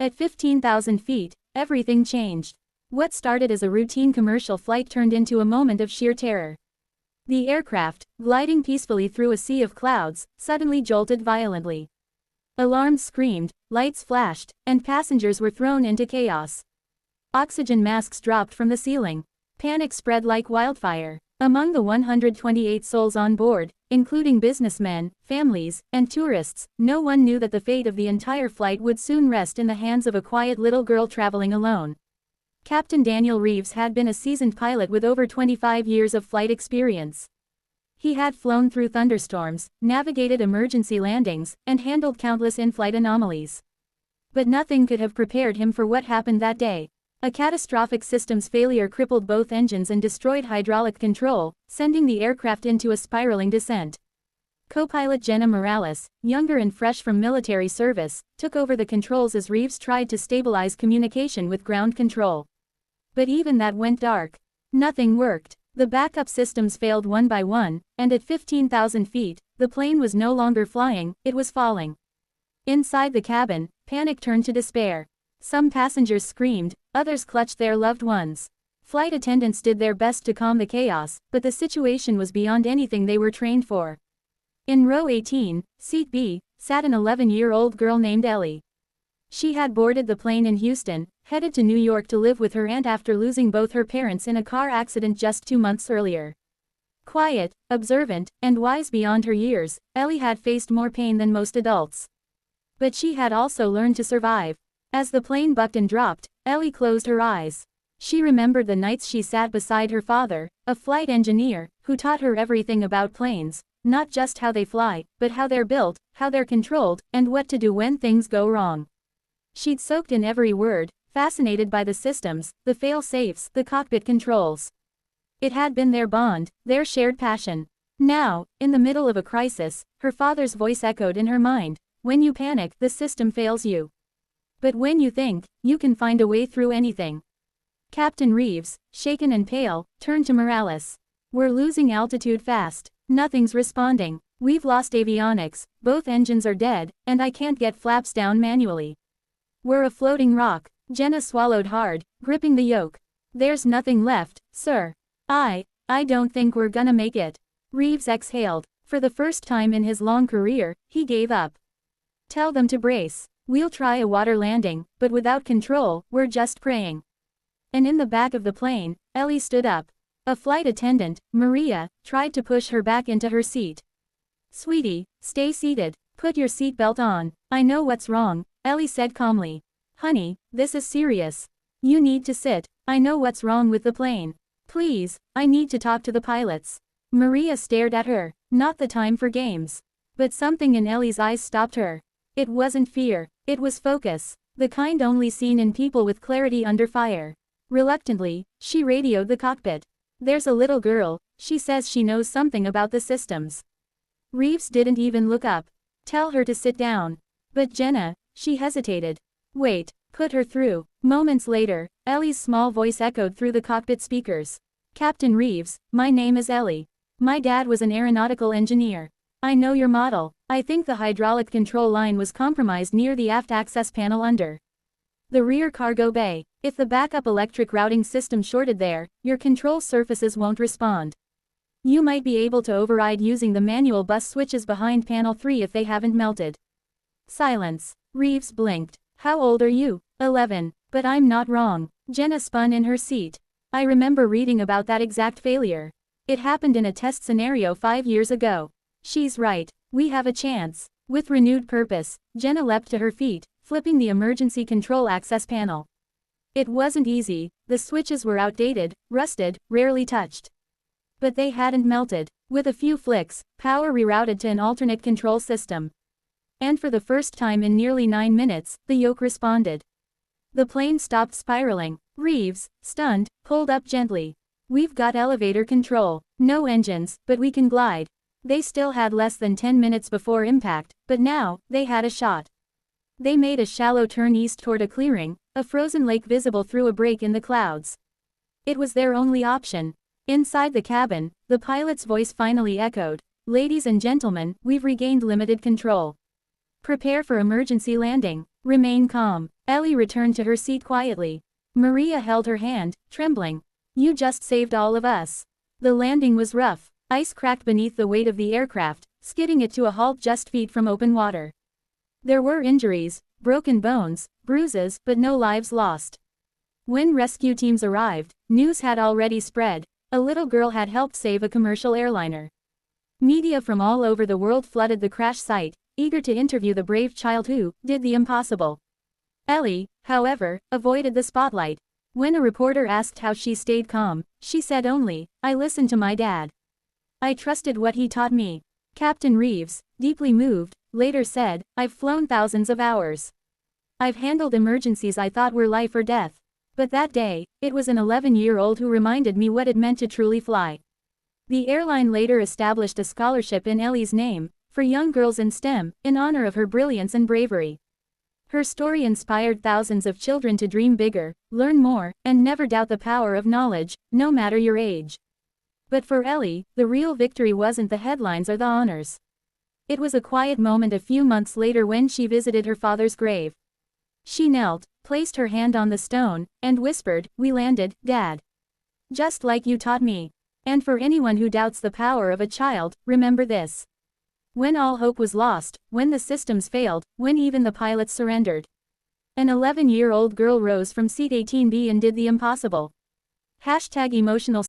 At 15,000 feet, everything changed. What started as a routine commercial flight turned into a moment of sheer terror. The aircraft, gliding peacefully through a sea of clouds, suddenly jolted violently. Alarms screamed, lights flashed, and passengers were thrown into chaos. Oxygen masks dropped from the ceiling. Panic spread like wildfire. Among the 128 souls on board, including businessmen, families, and tourists, no one knew that the fate of the entire flight would soon rest in the hands of a quiet little girl traveling alone. Captain Daniel Reeves had been a seasoned pilot with over 25 years of flight experience. He had flown through thunderstorms, navigated emergency landings, and handled countless in-flight anomalies. But nothing could have prepared him for what happened that day. A catastrophic systems failure crippled both engines and destroyed hydraulic control, sending the aircraft into a spiraling descent. Co-pilot Jenna Morales, younger and fresh from military service, took over the controls as Reeves tried to stabilize communication with ground control. But even that went dark. Nothing worked. The backup systems failed one by one, and at 15,000 feet, the plane was no longer flying, it was falling. Inside the cabin, panic turned to despair. Some passengers screamed, others clutched their loved ones. Flight attendants did their best to calm the chaos, but the situation was beyond anything they were trained for. In row 18, seat B, sat an 11-year-old girl named Ellie. She had boarded the plane in Houston, headed to New York to live with her aunt after losing both her parents in a car accident just 2 months earlier. Quiet, observant, and wise beyond her years, Ellie had faced more pain than most adults. But she had also learned to survive. As the plane bucked and dropped, Ellie closed her eyes. She remembered the nights she sat beside her father, a flight engineer, who taught her everything about planes, not just how they fly, but how they're built, how they're controlled, and what to do when things go wrong. She'd soaked in every word, fascinated by the systems, the fail-safes, the cockpit controls. It had been their bond, their shared passion. Now, in the middle of a crisis, her father's voice echoed in her mind. When you panic, the system fails you. But when you think, you can find a way through anything. Captain Reeves, shaken and pale, turned to Morales. We're losing altitude fast. Nothing's responding. We've lost avionics, both engines are dead, and I can't get flaps down manually. We're a floating rock. Jenna swallowed hard, gripping the yoke. There's nothing left, sir. I don't think we're gonna make it. Reeves exhaled. For the first time in his long career, he gave up. Tell them to brace. We'll try a water landing, but without control, we're just praying. And in the back of the plane, Ellie stood up. A flight attendant, Maria, tried to push her back into her seat. Sweetie, stay seated. Put your seatbelt on. I know what's wrong, Ellie said calmly. Honey, this is serious. You need to sit. I know what's wrong with the plane. Please, I need to talk to the pilots. Maria stared at her. Not the time for games. But something in Ellie's eyes stopped her. It wasn't fear, it was focus, the kind only seen in people with clarity under fire. Reluctantly, she radioed the cockpit. There's a little girl, she says she knows something about the systems. Reeves didn't even look up. Tell her to sit down. But Jenna, she hesitated. Wait, put her through. Moments later, Ellie's small voice echoed through the cockpit speakers. Captain Reeves, my name is Ellie. My dad was an aeronautical engineer. I know your model. I think the hydraulic control line was compromised near the aft access panel under the rear cargo bay. If the backup electric routing system shorted there, your control surfaces won't respond. You might be able to override using the manual bus switches behind panel 3 if they haven't melted. Silence. Reeves blinked. How old are you? 11. But I'm not wrong. Jenna spun in her seat. I remember reading about that exact failure. It happened in a test scenario 5 years ago. She's right. We have a chance. With renewed purpose, Jenna leapt to her feet, flipping the emergency control access panel. It wasn't easy. The switches were outdated, rusted, rarely touched. But they hadn't melted. With a few flicks, power rerouted to an alternate control system. And for the first time in nearly 9 minutes, the yoke responded. The plane stopped spiraling. Reeves, stunned, pulled up gently. We've got elevator control. No engines, but we can glide. They still had less than 10 minutes before impact, but now, they had a shot. They made a shallow turn east toward a clearing, a frozen lake visible through a break in the clouds. It was their only option. Inside the cabin, the pilot's voice finally echoed. Ladies and gentlemen, we've regained limited control. Prepare for emergency landing. Remain calm. Ellie returned to her seat quietly. Maria held her hand, trembling. You just saved all of us. The landing was rough. Ice cracked beneath the weight of the aircraft, skidding it to a halt just feet from open water. There were injuries, broken bones, bruises, but no lives lost. When rescue teams arrived, news had already spread. A little girl had helped save a commercial airliner. Media from all over the world flooded the crash site, eager to interview the brave child who did the impossible. Ellie, however, avoided the spotlight. When a reporter asked how she stayed calm, she said only, "I listened to my dad. I trusted what he taught me." Captain Reeves, deeply moved, later said, "I've flown thousands of hours. I've handled emergencies I thought were life or death. But that day, it was an 11-year-old who reminded me what it meant to truly fly." The airline later established a scholarship in Ellie's name, for young girls in STEM, in honor of her brilliance and bravery. Her story inspired thousands of children to dream bigger, learn more, and never doubt the power of knowledge, no matter your age. But for Ellie, the real victory wasn't the headlines or the honors. It was a quiet moment a few months later when she visited her father's grave. She knelt, placed her hand on the stone, and whispered, "We landed, Dad. Just like you taught me." And for anyone who doubts the power of a child, remember this. When all hope was lost, when the systems failed, when even the pilots surrendered, an 11-year-old girl rose from seat 18B and did the impossible. #emotional